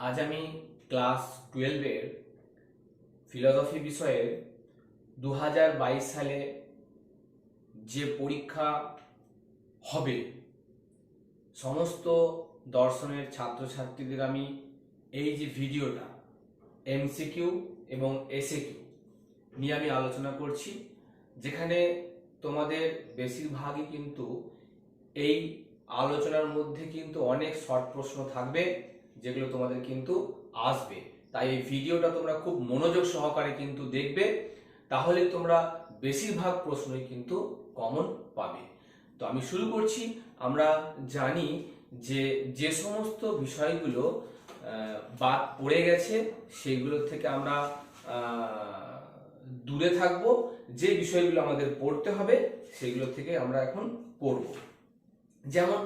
আজ আমি class 12-এর philosophy বিষয়ের 2022 সালে যে পরীক্ষা হবে সমস্ত দর্শনের ছাত্রছাত্রীদের আমি এই যে ভিডিওটা এমসিকিউ এবং এসএকিউ নিয়ে আমি আলোচনা করছি, যেখানে তোমাদের বেশিরভাগই কিন্তু এই আলোচনার মধ্যে কিন্তু অনেক শর্ট প্রশ্ন থাকবে যেগুলো তোমাদের কিন্তু আসবে। তাই এই ভিডিওটা তোমরা খুব মনোযোগ সহকারে কিন্তু দেখবে, তাহলে তোমরা বেশিরভাগ প্রশ্নই কিন্তু কমন পাবে। তো আমি শুরু করছি। আমরা জানি যে যে সমস্ত বিষয়গুলো বাদ পড়ে গেছে সেগুলো থেকে আমরা দূরে থাকবো, যে বিষয়গুলো আমাদের পড়তে হবে সেগুলো থেকে আমরা এখন পড়ব। যেমন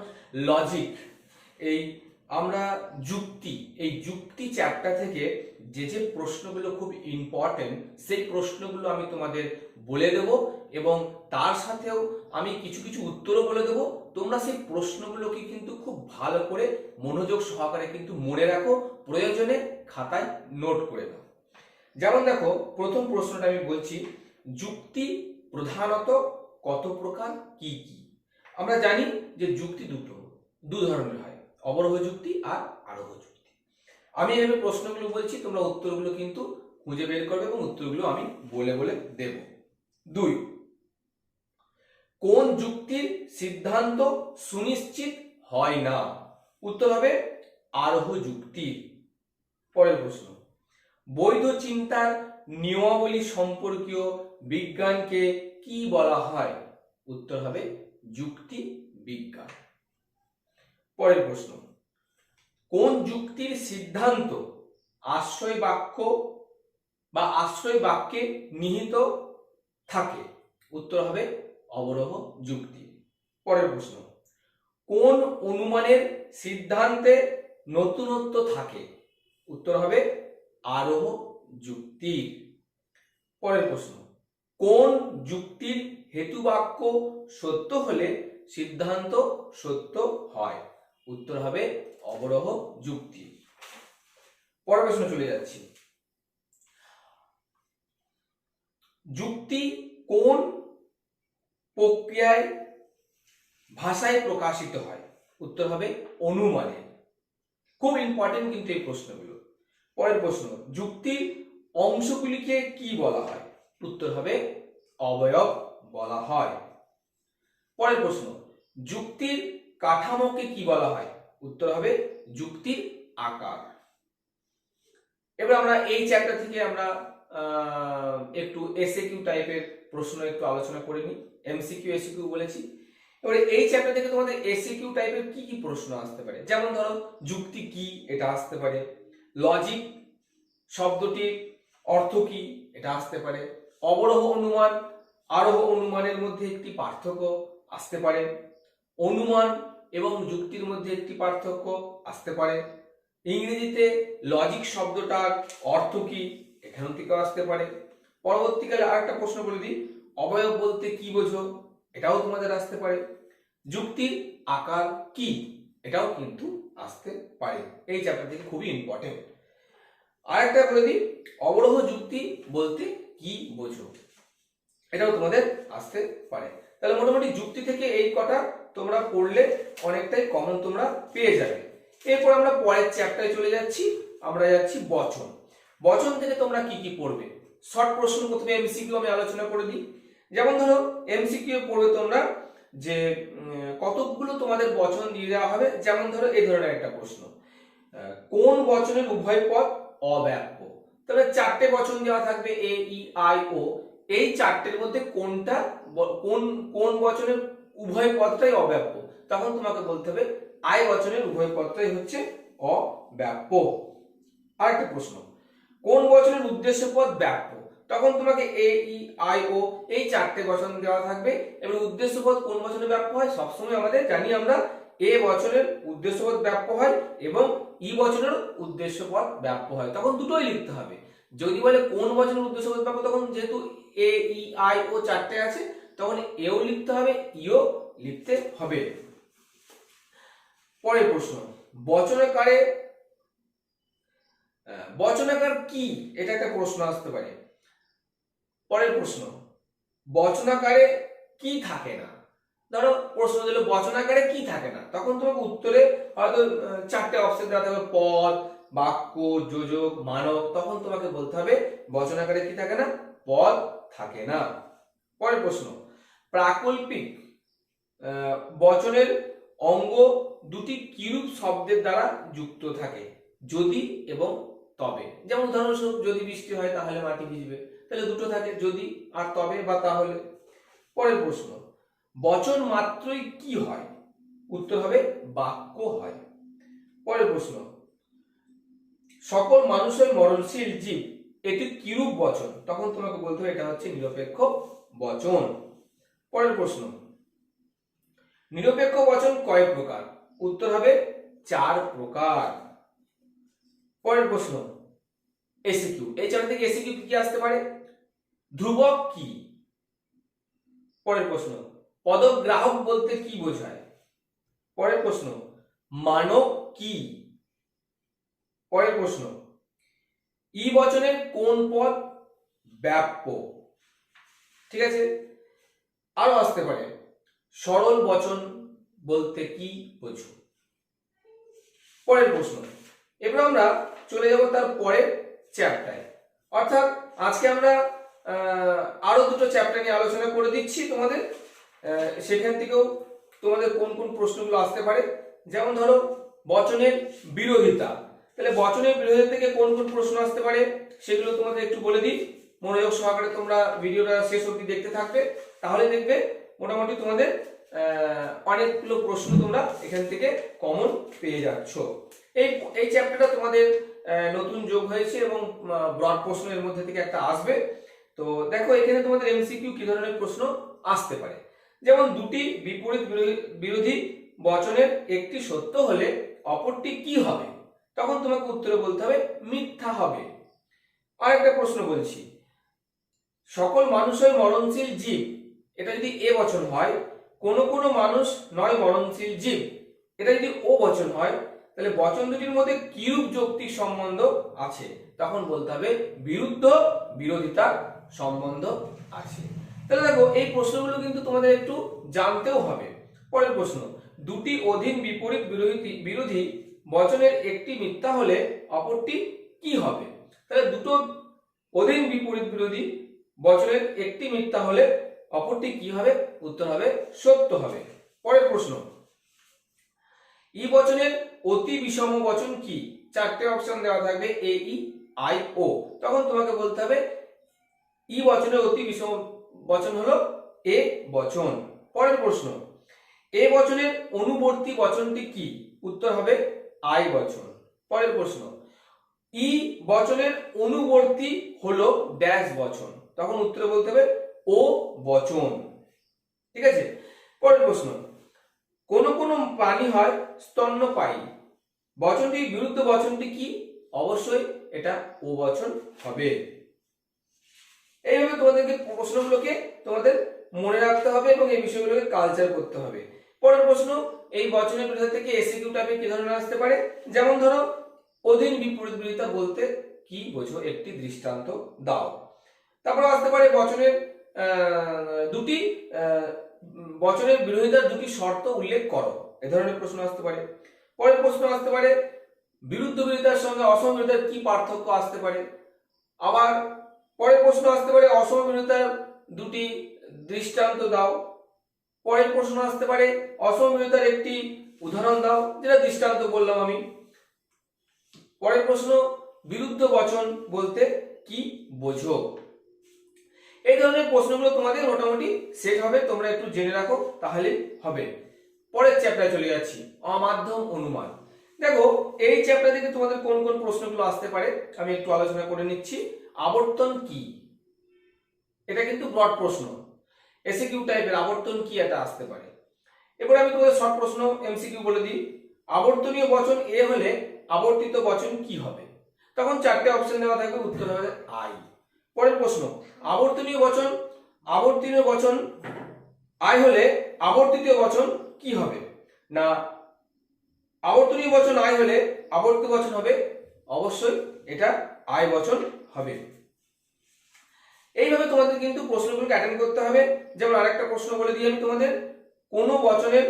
লজিক, এই আমরা যুক্তি, এই যুক্তি চ্যাপ্টার থেকে যে যে প্রশ্নগুলো খুব ইম্পর্টেন্ট সেই প্রশ্নগুলো আমি তোমাদের বলে দেব, এবং তার সাথেও আমি কিছু কিছু উত্তরও বলে দেবো। তোমরা সেই প্রশ্নগুলোকে কিন্তু খুব ভালো করে মনোযোগ সহকারে কিন্তু মনে রাখো, প্রয়োজনে খাতায় নোট করে দাও। যেমন দেখো, প্রথম প্রশ্নটা আমি বলছি, যুক্তি প্রধানত কত প্রকার, কি কি? আমরা জানি যে যুক্তি দু ধরনের হয়, অবরোহ যুক্তি আর আরোহ যুক্তি। আমি এভাবে প্রশ্নগুলো বলছি, তোমরা উত্তরগুলো কিন্তু খুঁজে বের করবে এবং উত্তরগুলো আমি বলে বলে দেব। 2, কোন যুক্তির সিদ্ধান্ত সুনিশ্চিত হয় না? উত্তর হবে আরোহ যুক্তি। পরের প্রশ্ন, বৈধ চিন্তার নিয়মাবলী সম্পর্কীয় বিজ্ঞানকে কি বলা হয়? উত্তর হবে যুক্তি বিজ্ঞান। পরের প্রশ্ন, কোন যুক্তির সিদ্ধান্ত আশ্রয় বাক্য বা আশ্রয় বাক্যে নিহিত থাকে? উত্তর হবে অবরোহ যুক্তি। পরের প্রশ্ন, কোন অনুমানের সিদ্ধান্তে নতুনত্ব থাকে? উত্তর হবে আরোহ যুক্তি। পরের প্রশ্ন, কোন যুক্তির হেতুবাক্য সত্য হলে সিদ্ধান্ত সত্য হয়? উত্তর হবে অবরোহ যুক্তি। পরের প্রশ্ন চলে যাচ্ছি, যুক্তি কোন প্রক্রিয়ায় ভাষায় প্রকাশিত হয়? উত্তর হবে অনুমানে। খুব ইম্পর্টেন্ট কিন্তু এই প্রশ্নগুলো। পরের প্রশ্ন, যুক্তির অংশগুলিকে কি বলা হয়? উত্তর হবে অবয়ব বলা হয়। পরের প্রশ্ন, যুক্তির কাঠামোকে কি বলা হয়? উত্তর হবে যুক্তির আকার। এবার আমরা এই চ্যাপ্টার থেকে আমরা একটু এসএকিউ টাইপের প্রশ্ন একটু আলোচনা করে নিই। এমসিকিউ এসিকিউ বলেছি। এবারে এই চ্যাপ্টার থেকে তোমাদের এসিকিউ টাইপের কি কি প্রশ্ন আসতে পারে? যেমন ধরো, যুক্তি কি, এটা আসতে পারে। লজিক শব্দটির অর্থ কি, এটা আসতে পারে। অবরোহ অনুমান আরোহ অনুমানের মধ্যে একটি পার্থক্য আসতে পারে। অনুমান এবং যুক্তির মধ্যে একটি পার্থক্য আসতে পারে। ইংরেজিতে লজিক শব্দটার অর্থ কি, এখান থেকে আসতে পারে। পরবর্তীকালে আরেকটা প্রশ্ন বলে দিই, অবয়ব বলতে কি বোঝো, এটাও তোমাদের আসতে পারে। যুক্তির আকার কি, এটাও কিন্তু আসতে পারে। এই চ্যাপ্টার থেকে খুবই ইম্পর্টেন্ট। আরেকটা বলে দিই, অবরোহ যুক্তি বলতে কি বোঝো, এটাও তোমাদের আসতে পারে। তাহলে মোটামুটি যুক্তি থেকে এই কটা তোমরা পড়লে অনেকটাই কমন তোমরা পেয়ে যাবে। এরপর আমরা পরের চ্যাপ্টারে চলে যাচ্ছি। আমরা যাচ্ছি বচন। বচন থেকে তোমরা কি কি পড়বে? শর্ট প্রশ্ন, প্রথমে এমসিকিউ আমি আলোচনা করে দিই। যেমন ধরো, এমসিকিউ পড়বে তোমরা যে কতগুলো তোমাদের বচন দিয়ে দেওয়া হবে। যেমন ধরো, এই ধরনের একটা প্রশ্ন, কোন বচনের উভয় পদ অব্যাপ্য? তবে চারটে বচন দেওয়া থাকবে, এ ই আই ও। এই চারটের মধ্যে কোনটা, কোন বচনের উভয় পদটাই অব্যাপ্য? তখন তোমাকে বলতে হবে আই বচনের উভয় পদটাই হচ্ছে অব্যাপ্য। আরেকটা প্রশ্ন, কোন বচনের উদ্দেশ্য পদ ব্যাপ্য? তখন তোমাকে এ ই আই ও এই চারটে বচন দেওয়া থাকবে, এবং উদ্দেশ্য পদ কোন বচনে ব্যাপ্য হয়? সবসময় আমাদের জানি আমরা এ বচনের উদ্দেশ্য পদ ব্যাপ্য হয় এবং ই বচনের উদ্দেশ্য পদ ব্যাপ্য হয়। তখন দুটোই লিখতে হবে। যদি বলে কোন বচনের উদ্দেশ্য পদ ব্যাপ্য, তখন যেহেতু এ ই আই ও চারটে আছে, তখন এও লিখতে হবে, ইও লিখতে হবে। পরের প্রশ্ন, বচনাকারে বচনাকার কি, এটা একটা প্রশ্ন আসতে পারে। পরের প্রশ্ন, বচনাকারে কি থাকে না। ধরো প্রশ্ন দিল বচনাকারে কি থাকে না, তখন তোমাকে উত্তরে হয়তো চারটে অপশন দেওয়া থাকবে, পদ, বাক্য, যোজক, মানব। তখন তোমাকে বলতে হবে বচনাকারে কি থাকে না, পদ থাকে না। পরের প্রশ্ন, প্রাকল্পিক বচনের অঙ্গ দুটি কিরূপ শব্দের দ্বারা যুক্ত থাকে, যদি এবং তবে। যেমন উদাহরণস্বরূপ, যদি বৃষ্টি হয় তাহলে মাটি ভিজবে, তাহলে দুটো থাকে, যদি আর তবে বা তাহলে। পরের প্রশ্ন, বচন মাত্রই কি হয়, উত্তর হবে বাক্য হয়। পরের প্রশ্ন, সকল মানুষের মরণশীল জীব, এটি কিরূপ বচন, তখন তোমাকে বলতে হবে এটা হচ্ছে নিরপেক্ষ বচন। পরের প্রশ্ন, নিরপেক্ষ বচন কয় প্রকার, উত্তর হবে 4 প্রকার। পরের প্রশ্ন, এসিকিউ, এই চ্যাপ্টার থেকে এসিকিউ কি আসতে পারে, ধ্রুবক কি। পরের প্রশ্ন, পদগ্রাহক বলতে কি বোঝায়। পরের প্রশ্ন, মানব কি। পরের প্রশ্ন, ই বচনের কোন পদ ব্যাপ্য। ঠিক আছে, আরো আসতে পারে, সরল বচন বলতে কি বোঝো। পরের প্রশ্ন, এবার আমরা চলে যাব তার পরের চ্যাপ্টারে। অর্থাৎ আজকে আমরা আরো দুটো চ্যাপ্টার নিয়ে আলোচনা করে দিচ্ছি তোমাদের, সেখান থেকেও তোমাদের কোন কোন প্রশ্নগুলো আসতে পারে। যেমন ধরো বচনের বিরোধিতা, তাহলে বচনের বিরোধিতা থেকে কোন কোন প্রশ্ন আসতে পারে সেগুলো তোমাদের একটু বলে দিই। মনোযোগ সহকারে তোমরা ভিডিওটা শেষ অবধি দেখতে থাকবে, তাহলে দেখবে মোটামুটি তোমাদের অনেকগুলো প্রশ্ন তোমরা এখান থেকে কমন পেয়ে যাচ্ছ। এই চ্যাপ্টারটা তোমাদের নতুন যোগ হয়েছে এবং ব্রড প্রশ্নের মধ্যে থেকে একটা আসবে। তো দেখো এখানে তোমাদের এমসিকিউ কি ধরনের প্রশ্ন আসতে পারে। যেমন দুটি বিপরীত বিরোধী বচনের একটি সত্য হলে অপরটি কি হবে, তখন তোমাকে উত্তরে বলতে হবে মিথ্যা হবে। আরেকটা প্রশ্ন বলছি, সকল মানুষের মরণশীল জীব, এটা যদি এ বচন হয়, কোন কোন মানুষ নয় মরণশীল জীব, এটা যদি ও বচন হয়, তাহলে বচন দুটির মধ্যে কিরূপ যৌক্তিক সম্বন্ধ আছে, তখন বলতে হবে বিরুদ্ধ বিরোধিতা সম্বন্ধ আছে। তাহলে দেখো এই প্রশ্নগুলো কিন্তু তোমাদের একটু জানতেও হবে। পরের প্রশ্ন, দুটি অধীন বিপরীত বিরোধী বচনের একটি মিথ্যা হলে অপরটি কি হবে। তাহলে দুটো অধীন বিপরীত বিরোধী বচনের একটি মিথ্যা হলে অপরটি কি হবে, উত্তর হবে সত্য হবে। পরের প্রশ্ন, ই বচনের অতি বিষম বচন কি, চারটে অপশন দেওয়া থাকবে, এ, ই, আই, ও। তখন তোমাকে বলতে হবে ই বচনের অতি বিষম বচন হলো এ বচন। পরের প্রশ্ন, এ বচনের অনুবর্তী বচনটি কি, উত্তর হবে আই বচন। পরের প্রশ্ন, ই বচনের অনুবর্তী হলো ড্যাশ বচন, তখন উত্তরে বলতে হবে ও বচন। ঠিক আছে। পরের প্রশ্ন, কোন কোন প্রাণী হয় স্তন্যপায়ী, বচনটির বিরুদ্ধ বচনটি কি, অবশ্যই এটা ও বচন হবে। এইভাবে তোমাদেরকে প্রশ্নগুলোকে তোমাদের মনে রাখতে হবে এবং এই বিষয়গুলোকে কালচার করতে হবে। পরের প্রশ্ন, এই বচনের বিরোধিতা থেকে এসিকিউ টাইপে কি ধরনের আসতে পারে, যেমন ধরো অধীন বিপরীত বিরোধিতা বলতে কি বোঝো, একটি দৃষ্টান্ত দাও। তারপর আসতে পারে বচনের দুটি বচনের বিরোধিতার দুটি শর্ত উল্লেখ করো, এ ধরনের প্রশ্ন আসতে পারে। পরের প্রশ্ন আসতে পারে বিরুদ্ধ বিরোধিতার সঙ্গে অসম বিরোধিতার কি পার্থক্য আসতে পারে। আবার পরের প্রশ্ন আসতে পারে অসম বিরোধিতার দুটি দৃষ্টান্ত দাও। পরের প্রশ্ন আসতে পারে অসম বিরোধিতার একটি উদাহরণ দাও, যেটা দৃষ্টান্ত বললাম আমি। পরের প্রশ্ন, বিরুদ্ধ বচন বলতে কি বোঝো। এই ধরনের প্রশ্নগুলো তোমাদের মোটামুটি সেট হবে, তোমরা একটু জেনে রাখো তাহলে হবে। পরের চ্যাপ্টারে চলে যাচ্ছি, অমাধ্যম অনুমান। দেখো এই চ্যাপ্টার থেকে তোমাদের কোন কোন প্রশ্নগুলো আসতে পারে আমি একটু আলোচনা করে নিচ্ছি। আবর্তন কি, এটা কিন্তু ব্রড প্রশ্ন, এসিকিউ টাইপের, আবর্তন কি এটা আসতে পারে। এবার আমি তোমাদের শর্ট প্রশ্ন এমসিকিউ বলে দিই, আবর্তনীয় বচন এ হলে আবর্তিত বচন কি হবে, তখন চারটে অপশন দেওয়া থাকবে, উত্তর হবে আই। পরের প্রশ্ন, আবর্তনীয় বচন আই হলে আবর্তিত বচন কি হবে, না আবর্তনীয় বচন আই হলে আবর্তিত বচন হবে অবশ্যই এটা আই বচন হবে। এইভাবে তোমাদের কিন্তু প্রশ্নগুলোকে অ্যাটেন্ড করতে হবে। যেমন আরেকটা প্রশ্ন বলে দিই আমি তোমাদের, কোন বচনের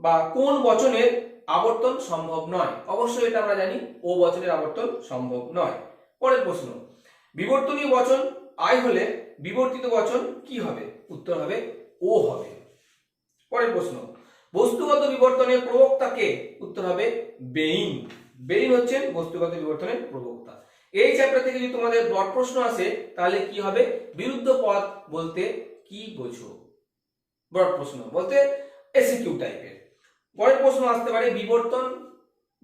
বা কোন বচনের আবর্তন সম্ভব নয়। অবশ্যই এটা আমরা জানি ও বচনের আবর্তন সম্ভব নয়। পরের প্রশ্ন, বিবর্তনীয় বচন আই হলে বিবর্তিত বচন কি হবে? উত্তর হবে ও হবে। পরের প্রশ্ন, বস্তুগত বিবর্তনের প্রবক্তা কে? উত্তর হবে বেইন। বেইন হচ্ছেন বস্তুগত বিবর্তনের প্রবক্তা। এই চ্যাপ্টার থেকে যদি তোমাদের ব্রড প্রশ্ন আসে তাহলে কি হবে? বিরুদ্ধ পদ বলতে কি বোঝো? ব্রড প্রশ্ন বলতে এসিকিউ টাইপের। পরের প্রশ্ন আসতে পারে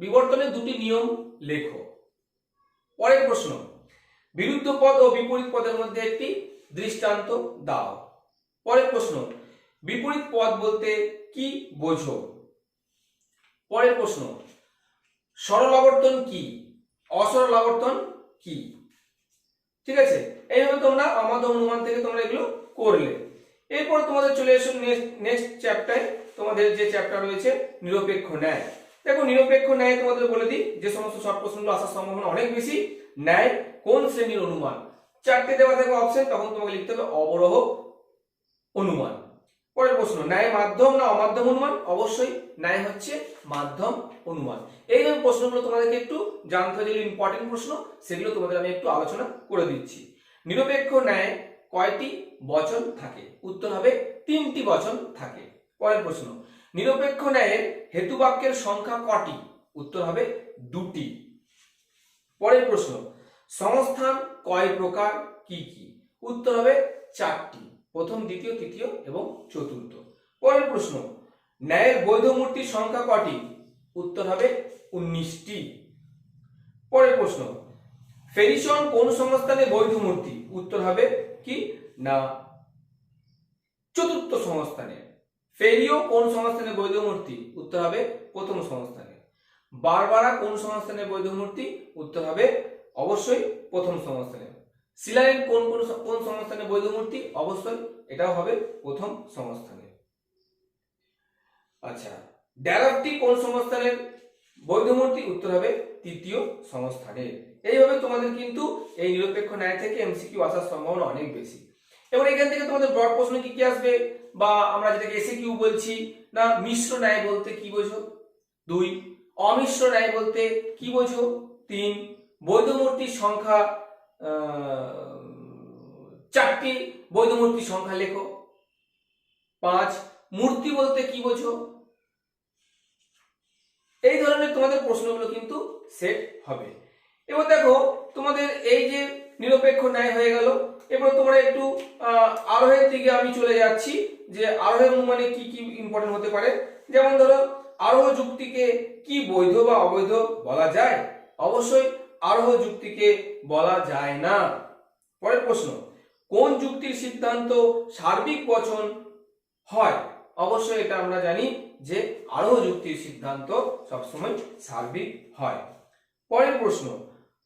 বিবর্তনের দুটি নিয়ম লেখো। পরের প্রশ্ন, বিরুদ্ধ পদ ও বিপরীত পদের মধ্যে একটি দৃষ্টান্ত দাও। পরের প্রশ্ন, বিপরীত পদ বলতে কি বোঝো? পরের প্রশ্ন, সরল আবর্তন কি? অসরল আবর্তন কি? ঠিক আছে, এইভাবে তোমরা আমাদের অনুমান থেকে তোমরা এগুলো করলে। এরপর তোমাদের চলে এসো নেক্সট চ্যাপ্টারে। তোমাদের যে চ্যাপ্টার রয়েছে নিরপেক্ষ ন্যায়। দেখো নিরপেক্ষ ন্যায় তোমাদের বলে দিই, যে সমস্ত শর্ট প্রশ্নগুলো আসার সম্ভাবনা অনেক বেশি। ন্যায় কোন শ্রেণীর অনুমান? চারটে দেওয়া থাকবে অপশন, তখন তোমাকে লিখতে হবে অবরোহ অনুমান। পরের প্রশ্ন, ন্যায় মাধ্যম না অমাধ্যম অনুমান? অবশ্যই ন্যায় হচ্ছে মাধ্যম অনুমান। এই যে প্রশ্নগুলো তোমাদেরকে একটু জানতে হবে, যেগুলো ইম্পর্টেন্ট প্রশ্ন সেগুলো তোমাদের আমি একটু আলোচনা করে দিচ্ছি। নিরপেক্ষ ন্যায় কয়টি বচন থাকে? উত্তর হবে 3টি বচন থাকে। পরের প্রশ্ন, নিরপেক্ষ ন্যায়ের হেতুবাক্যের সংখ্যা কটি? উত্তর হবে 2টি। পরের প্রশ্ন, সংস্থান কয় প্রকার, কি কি? উত্তর হবে 4টি, প্রথম, দ্বিতীয়, তৃতীয় এবং চতুর্থ। পরের প্রশ্ন, ন্যায়ের বৈধ মূর্তির সংখ্যা কটি? উত্তর হবে 19টি। পরের প্রশ্ন, ফেরিসন কোন সংস্থানে বৈধ মূর্তি? উত্তর হবে কি না চতুর্থ সংস্থানে। ফেরিও কোন সংস্থানে বৈধ মূর্তি? উত্তর হবে প্রথম সংস্থানে। বারবারা কোন সংস্থানে বৈধ মূর্তি? উত্তর হবে অবশ্যই প্রথম সংস্থানে। সিলাইন কোন কোন সংস্থানে বৈধ মূর্তি? অবশ্যই এটাও হবে প্রথম সংস্থানে। আচ্ছা, ড্যারাফটি কোন সংস্থানের বৈধ মূর্তি? উত্তর হবে তৃতীয় সংস্থানের। এইভাবে তোমাদের কিন্তু এই নিরপেক্ষ ন্যায় থেকে এমসিকিউ আসার সম্ভাবনা অনেক বেশি। এবার এখান থেকে তোমাদের ব্রড প্রশ্ন কি কি আসবে, বা আমরা যেটাকে এসিকিউ বলছি না, মিশ্র ন্যায় বলতে কি বোঝো? 2, অমিশ্র ন্যায় বলতে কি বোঝো? 3, বৈধ মূর্তির সংখ্যা 4টি বৈধ মূর্তির সংখ্যা লেখো। 5, মূর্তি বলতে কি বোঝো? এই ধরনের তোমাদের প্রশ্নগুলো কিন্তু সেট হবে। এবার দেখো তোমাদের এই যে নিরপেক্ষ ন্যায় হয়ে গেল, এবার তোমরা একটু আরোহের দিকে আমি চলে যাচ্ছি, যে আরোহের অনুমানে কি কি ইম্পর্টেন্ট হতে পারে। যেমন ধরো, আরোহ যুক্তিকে কি বৈধ বা অবৈধ বলা যায়? অবশ্যই আরোহ যুক্তিকে বলা যায় না। পরের প্রশ্ন, কোন যুক্তির সিদ্ধান্ত সার্বিক বচন হয়? অবশ্যই এটা আমরা জানি যে আরোহ যুক্তির সিদ্ধান্ত সবসময় সার্বিক হয়। পরের প্রশ্ন,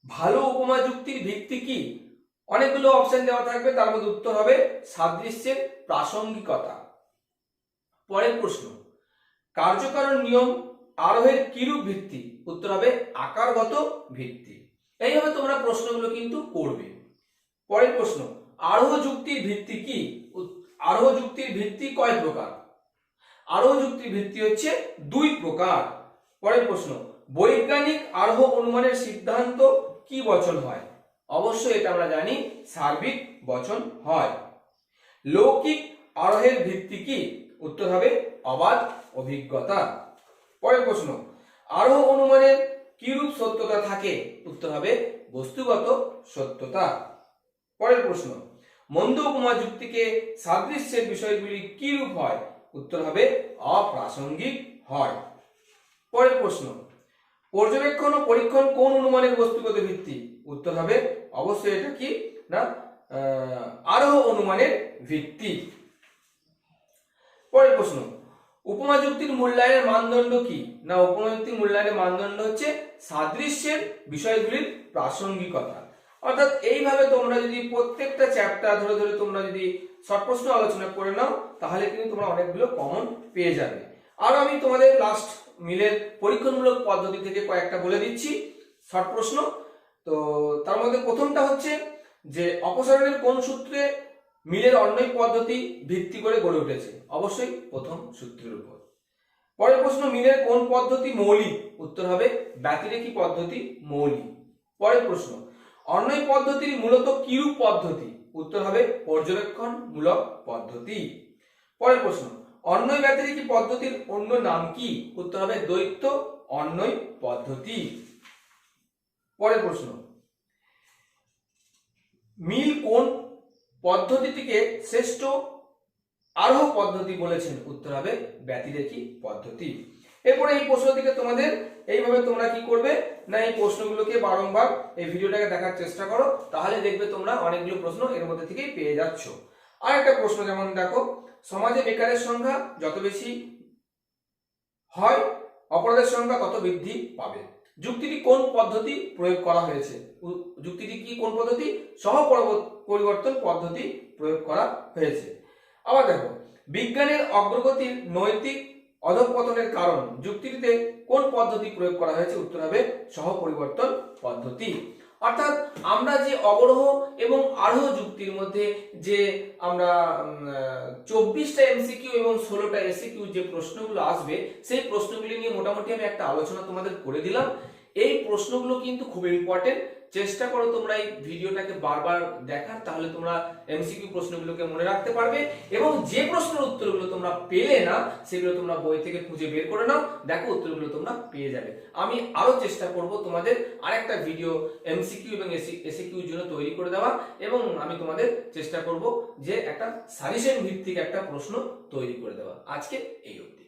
ভালো উপমা যুক্তির ভিত্তি কি? অনেকগুলো অপশন দেওয়া থাকবে, তার মধ্যে উত্তর হবে সাদৃশ্যের প্রাসঙ্গিকতা। পরের প্রশ্ন, কার্যকারণ নিয়ম আরোহের কিরূপ ভিত্তি? উত্তর হবে আকারগত ভিত্তি। এইভাবে তোমরা প্রশ্নগুলো কিন্তু করবে। পরের প্রশ্ন, আরোহ যুক্তির ভিত্তি কি? আরোহ যুক্তির ভিত্তি কয় প্রকার? আরোহ যুক্তির ভিত্তি হচ্ছে 2 প্রকার। পরের প্রশ্ন, বৈজ্ঞানিক আরোহ অনুমানের সিদ্ধান্ত কি বচন হয়? অবশ্যই এটা আমরা জানি সার্বিক বচন হয়। লৌকিক আরোহের ভিত্তি কি? উত্তর হবে অবাধ অভিজ্ঞতা। পরের প্রশ্ন, আরোহ অনুমানের কিরূপ সত্যতা থাকে? উত্তর হবে বস্তুগত সত্যতা। পরের প্রশ্ন, মন্দ উপমা যুক্তিকে সাদৃশ্যের বিষয়গুলি কি রূপ হয়? উত্তর হবে অপ্রাসঙ্গিক হয়। পরের প্রশ্ন, পর্যবেক্ষণ ও পরীক্ষণ কোন অনুমানের বস্তুগত ভিত্তি? উত্তর হবে অবশ্যই এটা কি না আরোহ অনুমানের ভিত্তি। পরের প্রশ্ন, উপমা যুক্তির মূল্যায়নের মানদণ্ড কি? না উপমা যুক্তির মূল্যায়নের মানদণ্ড হচ্ছে সাদৃশ্যের বিষয়গুলির প্রাসঙ্গিকতা। অর্থাৎ এইভাবে তোমরা যদি প্রত্যেকটা চ্যাপ্টার ধরে ধরে তোমরা যদি শর্ট প্রশ্ন আলোচনা করে নাও, তাহলে কিন্তু তোমরা অনেকগুলো কমন পেয়ে যাবে। আর আমি তোমাদের লাস্ট মিলের পরীক্ষণমূলক পদ্ধতি থেকে কয়েকটা বলে দিচ্ছি। শর্ট প্রশ্ন। তো তার মধ্যে প্রথমটা হচ্ছে যে অপসারণের কোন সূত্রে মিলের অন্যয় পদ্ধতি ভিত্তি করে গড়ে উঠেছে? অবশ্যই প্রথম সূত্রের উপর। পরের প্রশ্ন, মিলের কোন পদ্ধতি মৌলিক? উত্তর হবে ব্যতিরেকী পদ্ধতি মৌলিক। পরের প্রশ্ন, অন্যয় পদ্ধতির মূলত কিরূপ পদ্ধতি? উত্তর হবে পর্যবেক্ষণমূলক পদ্ধতি। পরের প্রশ্ন, অন্যয় ব্যতিরেকী পদ্ধতির অন্য নাম কি? উত্তর হবে দ্বৈত অন্যয় পদ্ধতি। পরের প্রশ্ন, মিল কোন পদ্ধতিটিকে শ্রেষ্ঠ আরোহ পদ্ধতি বলেছেন? উত্তর হবে ব্যতিরেকী পদ্ধতি। এরপরে এই প্রশ্ন থেকে তোমাদের এইভাবে তোমরা কি করবে না, এই প্রশ্নগুলোকে বারংবার এই ভিডিওটাকে দেখার চেষ্টা করো, তাহলে দেখবে তোমরা অনেকগুলো প্রশ্ন এর মধ্যে থেকেই পেয়ে যাচ্ছ। আর একটা প্রশ্ন, যেমন দেখো, সমাজে বেকারের সংখ্যা যত বেশি হয় অপরাধের সংখ্যা তত বৃদ্ধি পাবে। যুক্তিটি কোন পদ্ধতি প্রয়োগ করা হয়েছে? যুক্তিটি কি কোন পদ্ধতি? সহ পরিবর্তন পদ্ধতি প্রয়োগ করা হয়েছে। আবার দেখো, বিজ্ঞানের অগ্রগতির নৈতিক অধঃপতনের কারণ, যুক্তিটিতে কোন পদ্ধতি প্রয়োগ করা হয়েছে? উত্তর হবে সহ পরিবর্তন পদ্ধতি। অর্থাৎ আমরা যে অবরোহ এবং আরোহ যুক্তির মধ্যে যে আমরা 24টা এমসিকিউ এবং 16টা এসিকিউ যে প্রশ্নগুলো আসবে, সেই প্রশ্নগুলি নিয়ে মোটামুটি আমি একটা আলোচনা তোমাদের করে দিলাম। এই প্রশ্নগুলো কিন্তু খুব ইম্পর্টেন্ট। চেষ্টা করো তোমরা এই ভিডিওটাকে বারবার দেখার, তাহলে তোমরা এমসিকিউ প্রশ্নগুলোকে মনে রাখতে পারবে এবং যে প্রশ্নের উত্তরগুলো তোমরা পেলে না সেগুলো তোমরা বই থেকে খুঁজে বের করে নাও, দেখো উত্তরগুলো তোমরা পেয়ে যাবে। আমি আরো চেষ্টা করব তোমাদের আরেকটা ভিডিও এমসিকিউ এবং এসিকিউর জন্য তৈরি করে দেওয়া, এবং আমি তোমাদের চেষ্টা করব যে একটা সাজেশন ভিত্তিক একটা প্রশ্ন তৈরি করে দেওয়া। আজকে এই অবধি।